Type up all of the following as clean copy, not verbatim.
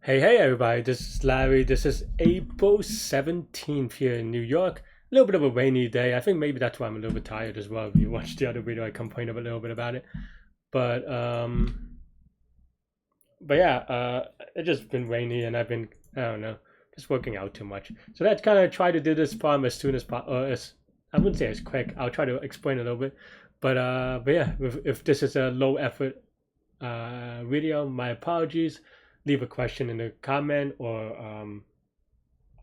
Hey everybody, this is Larry. This is April 17th here in New York. A little bit of a rainy day. I think maybe that's why I'm a little bit tired as well. If you watched the other video, I complained a little bit about it. But um but yeah, it's just been rainy and I've been, I don't know, just working out too much. So that's kind of try to do this farm as soon as possible, or as I wouldn't say as quick. I'll try to explain a little bit. But yeah, if this is a low effort video, my apologies. Leave a question in the comment or on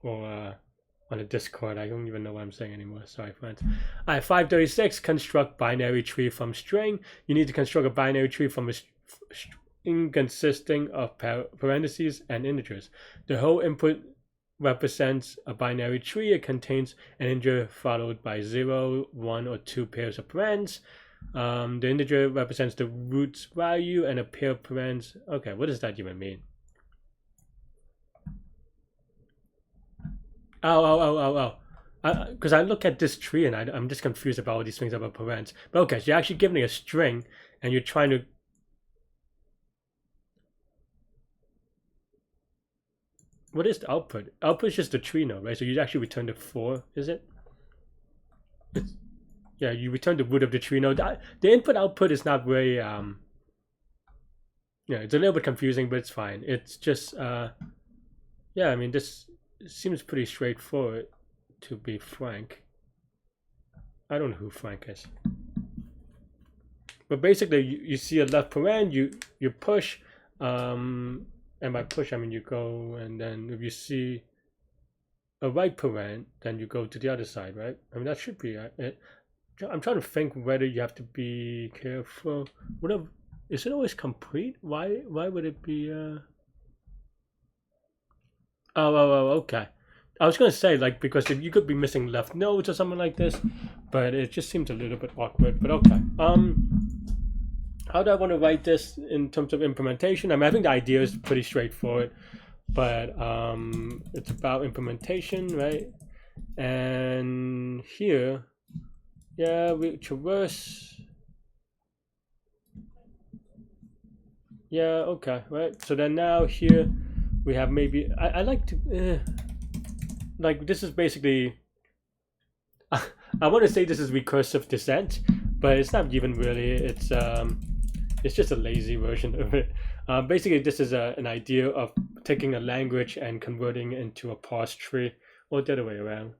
the Discord. I don't even know what I'm saying anymore. Sorry, friends. All right, 536. Construct binary tree from string. You need to construct a binary tree from a string consisting of parentheses and integers. The whole input represents a binary tree. It contains an integer followed by 0, 1, or 2 pairs of parens. The integer represents the root's value and a pair of parens. Okay, what does that even mean? Because I look at this tree and I'm just confused about all these things about parents. But okay, so you're actually giving a string and you're trying to. What is the output? Output is just the tree node, right? So you actually return the 4, is it? It's, yeah, you return the root of the tree node. The input output is not very. Yeah, it's a little bit confusing, but it's fine. It's just. Yeah, I mean, this seems pretty straightforward, to be frank. I don't know who Frank is. But basically, you see a left paren, you push, and by push I mean you go, and then if you see a right paren, then you go to the other side, right? I mean that should be it. I'm trying to think whether you have to be careful. Whatever, is it always complete? Why would it be? Okay. I was gonna say like because if you could be missing left nodes or something like this, but it just seems a little bit awkward. But okay. How do I want to write this in terms of implementation? I mean, I think the idea is pretty straightforward, but it's about implementation, right? And here, yeah, we traverse. Yeah, okay, right. So then now here we have maybe I like to like this is basically I want to say this is recursive descent, but it's not even really. It's just a lazy version of it. Basically, this is an idea of taking a language and converting it into a parse tree, or the other way around.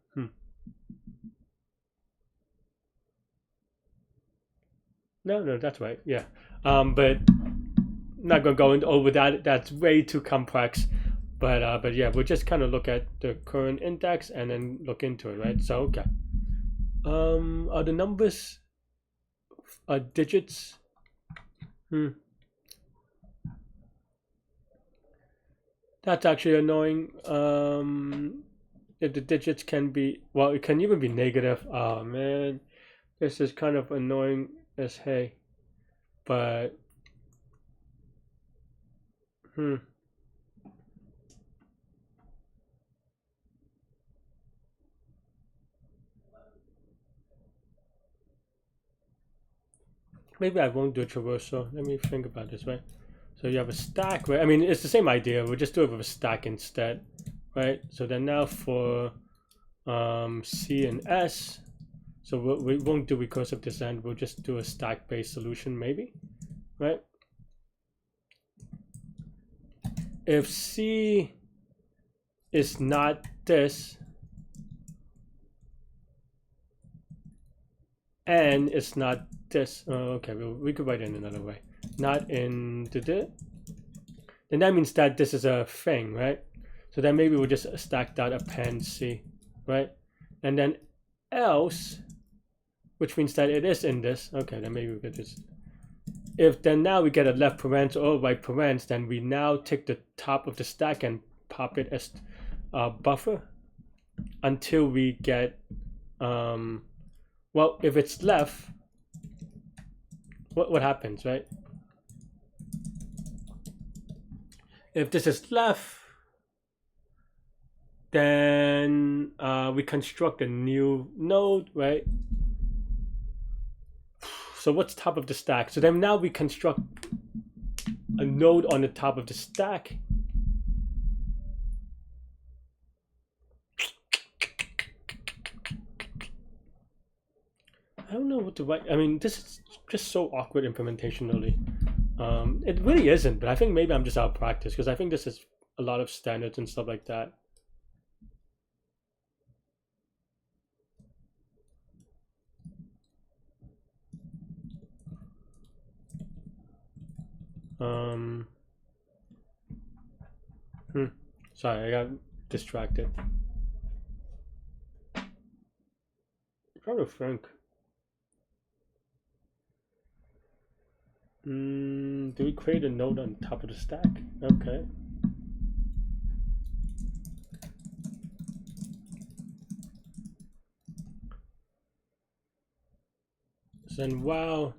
No, that's right. Yeah, but not gonna go into over that. That's way too complex. But yeah, we'll just kind of look at the current index and then look into it, right? So okay. Are the numbers digits? That's actually annoying. If the digits can be, well, it can even be negative. Oh man, this is kind of annoying as hey. But maybe I won't do a traversal. Let me think about this, right? So you have a stack, right? I mean, it's the same idea. We'll just do it with a stack instead, right? So then now for C and S, so we won't do recursive descent. We'll just do a stack-based solution, maybe, right? If C is not this, and it's not this. Oh, okay, we could write it in another way. Not in the. Then that means that this is a thing, right? So then maybe we'll just stack dot append C, right? And then else, which means that it is in this. Okay, then maybe we could just. If then now we get a left parens or right parens, then we now take the top of the stack and pop it as a buffer until we get. Well, if it's left, what happens, right? If this is left, then we construct a new node, right? So what's top of the stack? So then now we construct a node on the top of the stack. I don't know what to write. I mean, this is just so awkward implementationally. It really isn't, but I think maybe I'm just out of practice because I think this is a lot of standards and stuff like that. Sorry, I got distracted. I'm trying to think. Do we create a node on top of the stack? Okay. So then, wow.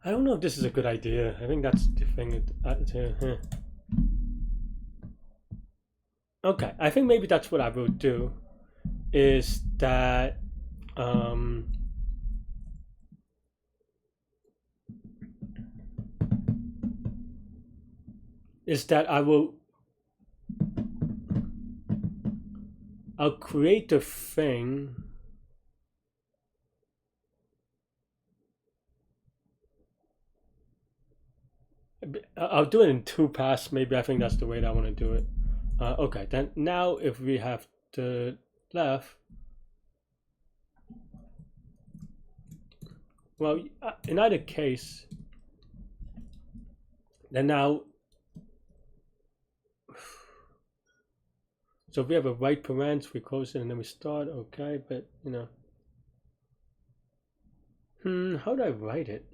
I don't know if this is a good idea. I think that's the thing. Okay, I think maybe that's what I will do. Is that I'll create the thing. I'll do it in 2 passes. Maybe I think that's the way that I want to do it. Okay, then now if we have the left, well, in either case, then now, so if we have a right parent, we close it and then we start. Okay, but you know, how do I write it?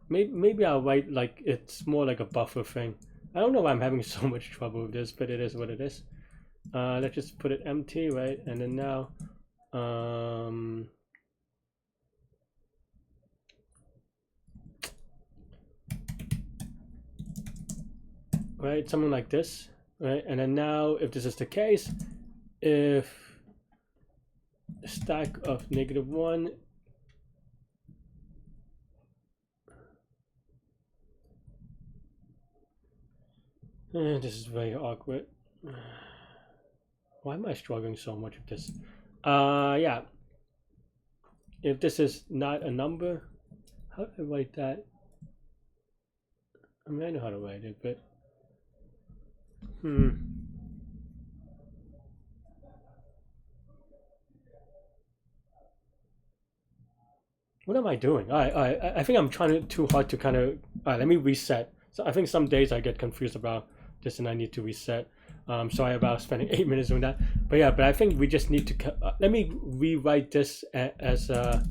Maybe I'll write like it's more like a buffer thing. I don't know why I'm having so much trouble with this, but it is what it is. Let's just put it empty, right? And then now, right, something like this, right? And then now, if this is the case, if stack of -1 this is very awkward. Why am I struggling so much with this? Yeah. If this is not a number, how do I write that? I mean, I know how to write it, but what am I doing? I think I'm trying too hard to kind of. Let me reset. So I think some days I get confused about this and I need to reset. Sorry about spending 8 minutes doing that. But yeah, but I think we just need to. Let me rewrite this as. I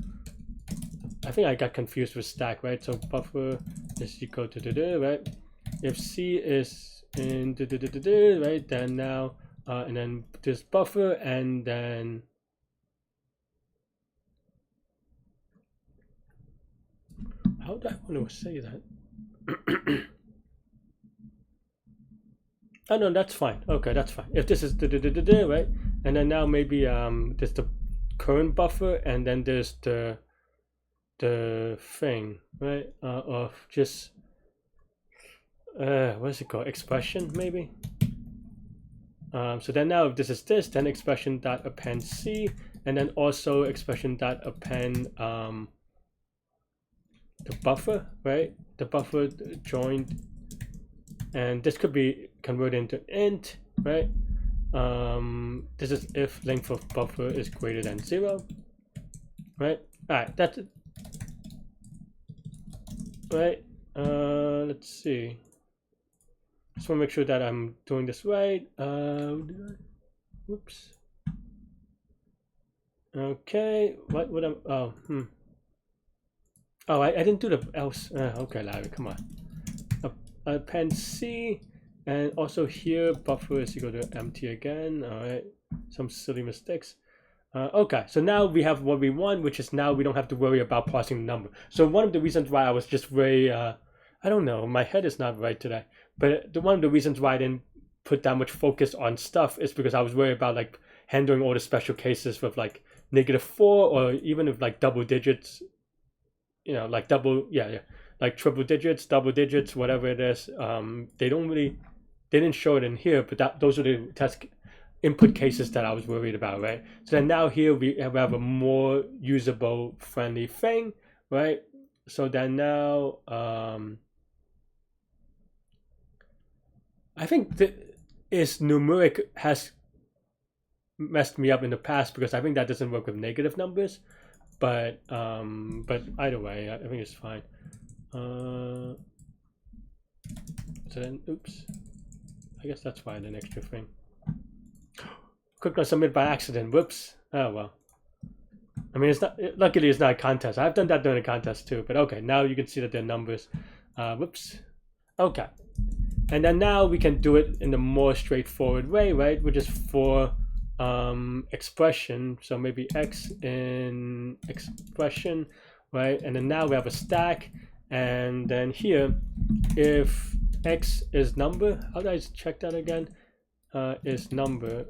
think I got confused with stack, right? So buffer is equal to right? If C is in right, then now and then this buffer and then. How do I want to say that? Oh no, that's fine. Okay, that's fine. If this is right, and then now maybe there's the current buffer, and then there's the thing, right? Of just what's it called? Expression maybe. So then now if this is this, then expression dot append C, and then also expression dot append the buffer, right? The buffer joined, and this could be converted into int, right? This is if length of buffer is greater than 0, right? All right, that's it. Right. Let's see. Just want to make sure that I'm doing this right. Whoops. Okay. What I'm? Oh, I didn't do the else. Okay, Larry, come on. Append C, and also here buffer is equal to empty again. All right, some silly mistakes. Okay, so now we have what we want, which is now we don't have to worry about parsing the number. So one of the reasons why I was just very, I don't know, my head is not right today. But one of the reasons why I didn't put that much focus on stuff is because I was worried about like handling all the special cases with like -4 or even with like double digits. You know, like like triple digits, double digits, whatever it is. They didn't show it in here, but those are the test input cases that I was worried about, right? So then now here we have a more usable friendly thing, right? So then now I think is numeric has messed me up in the past because I think that doesn't work with negative numbers, but either way I think it's fine. So then oops, I guess that's fine, an extra thing. Click on submit by accident. Whoops. Oh well. I mean, it's not. Luckily, it's not a contest. I've done that during a contest too. But okay, now you can see that they're numbers. Whoops. Okay. And then now we can do it in a more straightforward way, right? Which is for expression. So maybe x in expression, right? And then now we have a stack. And then here, if x is number, how do I check that again? Is number.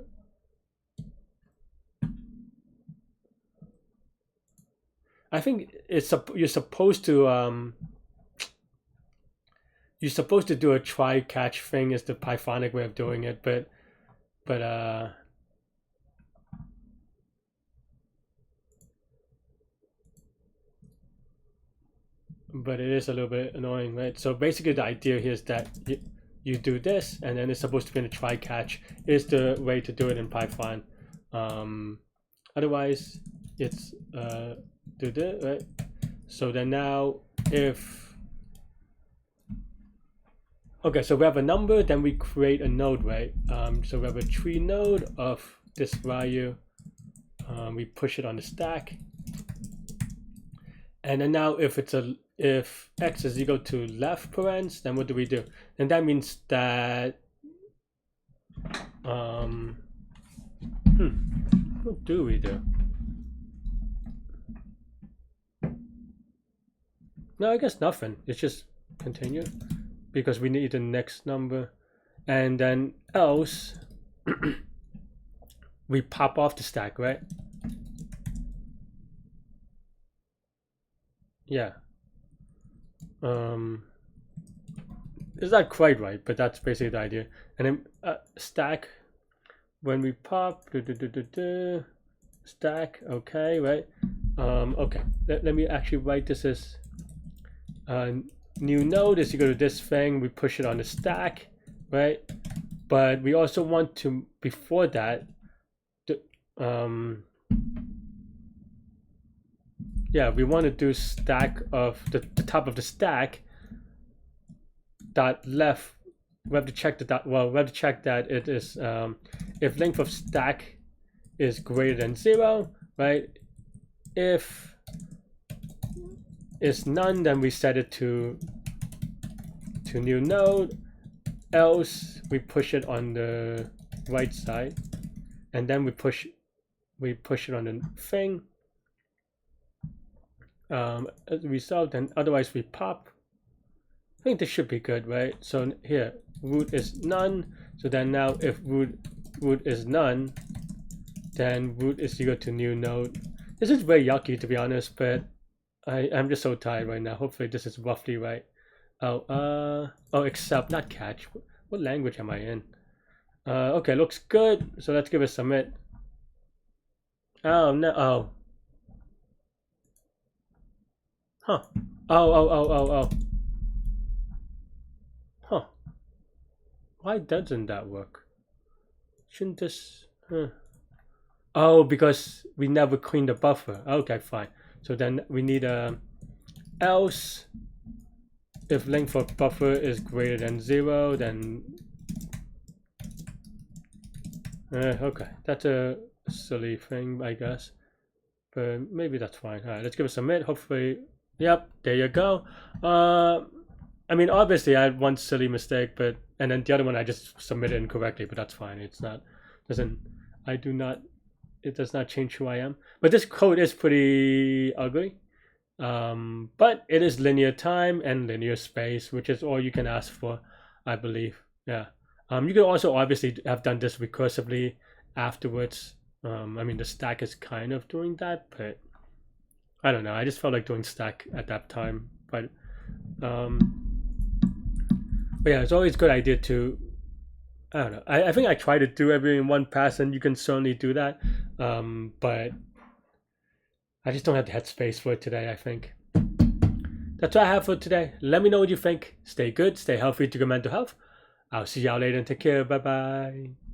I think it's you're supposed to do a try catch thing is the Pythonic way of doing it, but it is a little bit annoying, right? So basically the idea here is that you do this and then it's supposed to be in a try catch is the way to do it in Python. Otherwise it's do this, right? So then now if okay, so we have a number, then we create a node, right? So we have a tree node of this value. We push it on the stack, and then now if x is equal to left parens, then what do we do? And that means that what do we do? No, I guess nothing. It's just continue because we need the next number, and then else we pop off the stack, right? Yeah. It's not quite right, but that's basically the idea. And then stack when we pop stack, okay, right? Okay, let me actually write this as new node is equal to this thing. We push it on the stack, right? But we also want to, before that, yeah, we want to do stack of the top of the stack dot left. We have to check the dot. Well, we have to check that it is if length of stack is greater than 0, right? If it's none, then we set it to new node. Else we push it on the right side, and then we push it on the thing. As a result, and otherwise we pop. I think this should be good, right? So here root is none. So then now if root is none, then root is equal to new node. This is very yucky, to be honest, but I'm just so tired right now. Hopefully this is roughly right. Oh, except not catch. What language am I in? Okay, looks good. So let's give it submit. Oh no. Oh. Huh. Oh. Huh. Why doesn't that work? Shouldn't this? Oh, because we never cleaned the buffer. Okay, fine. So then we need a else if length of buffer is greater than 0, then okay, that's a silly thing, I guess, but maybe that's fine. All right, let's give it a submit. Hopefully, yep, there you go. I mean, obviously I had one silly mistake, but and then the other one I just submitted incorrectly, but that's fine. It's not it does not change who I am. But this code is pretty ugly. But it is linear time and linear space, which is all you can ask for, I believe. Yeah. You could also obviously have done this recursively afterwards. I mean, the stack is kind of doing that, but I don't know. I just felt like doing stack at that time. But yeah, it's always a good idea to I don't know. I think I try to do everything in one pass, and you can certainly do that. But I just don't have the headspace for it today, I think. That's what I have for today. Let me know what you think. Stay good, stay healthy to your mental health. I'll see y'all later and take care. Bye bye.